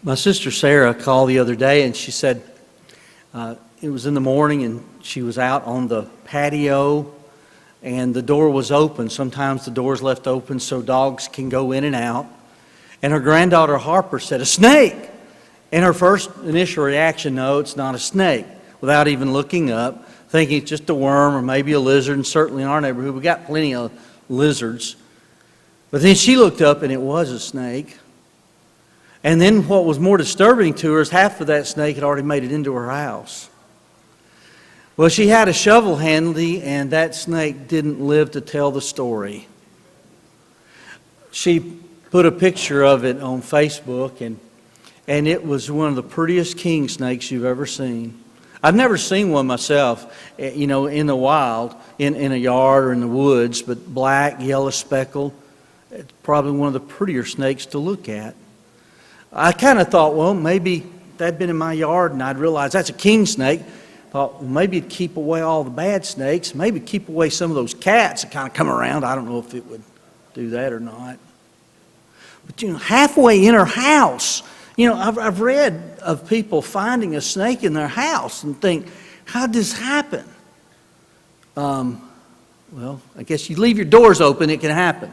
My sister Sarah called the other day and she said it was in the morning and she was out on the patio and the door was open. Sometimes the door's left open so dogs can go in and out. And her granddaughter Harper said, "A snake!" And her first initial reaction, no, it's not a snake, without even looking up, thinking it's just a worm or maybe a lizard. And certainly in our neighborhood, we got plenty of lizards. But then she looked up and it was a snake. And then what was more disturbing to her is half of that snake had already made it into her house. Well, she had a shovel handy, and that snake didn't live to tell the story. She put a picture of it on Facebook, and it was one of the prettiest king snakes you've ever seen. I've never seen one myself, in the wild, in a yard or in the woods, but black, yellow speckled. It's probably one of the prettier snakes to look at. I kind of thought, well, maybe that'd been in my yard and I'd realize that's a king snake. Thought, well, maybe it'd keep away all the bad snakes. Maybe keep away some of those cats that kind of come around. I don't know if it would do that or not. But, halfway in her house, I've read of people finding a snake in their house and think, how'd this happen? Well, I guess you leave your doors open, it can happen.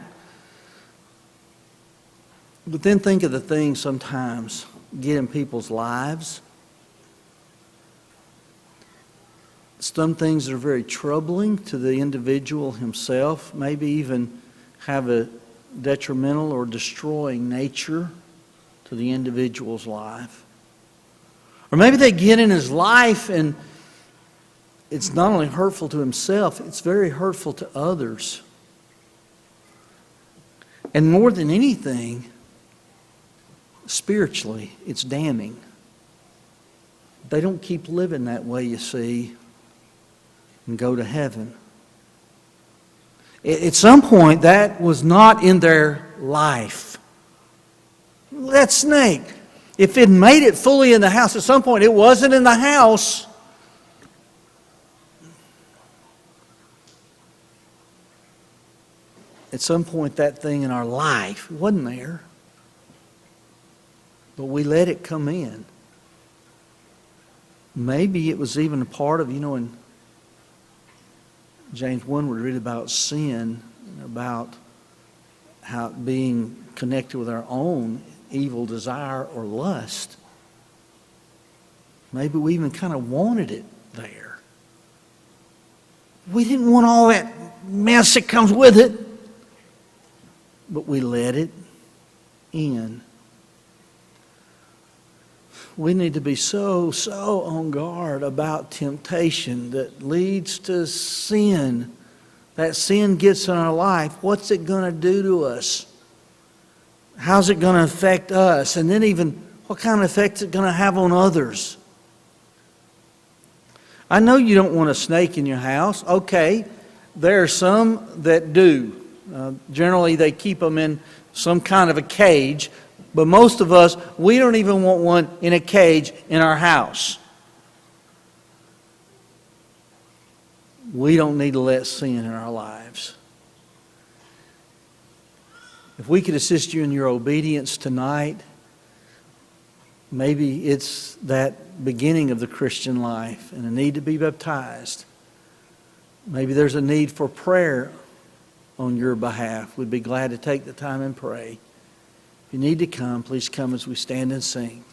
But then think of the things sometimes get in people's lives. Some things that are very troubling to the individual himself, maybe even have a detrimental or destroying nature to the individual's life. Or maybe they get in his life and it's not only hurtful to himself, it's very hurtful to others. And more than anything, spiritually, it's damning. They don't keep living that way, you see, and go to heaven. At some point, that was not in their life. That snake, if it made it fully in the house, at some point it wasn't in the house. At some point, that thing in our life wasn't there. But we let it come in. Maybe it was even a part of, in James 1 we read about sin, about how being connected with our own evil desire or lust. Maybe we even kind of wanted it there. We didn't want all that mess that comes with it, but we let it in. We need to be so on guard about temptation that leads to sin. That sin gets in our life. What's it going to do to us? How's it going to affect us? And then even what kind of effect is it going to have on others? I know you don't want a snake in your house. Okay, there are some that do. Generally, they keep them in some kind of a cage. But most of us, we don't even want one in a cage in our house. We don't need to let sin in our lives. If we could assist you in your obedience tonight, maybe it's that beginning of the Christian life and a need to be baptized. Maybe there's a need for prayer on your behalf. We'd be glad to take the time and pray. If you need to come, please come as we stand and sing.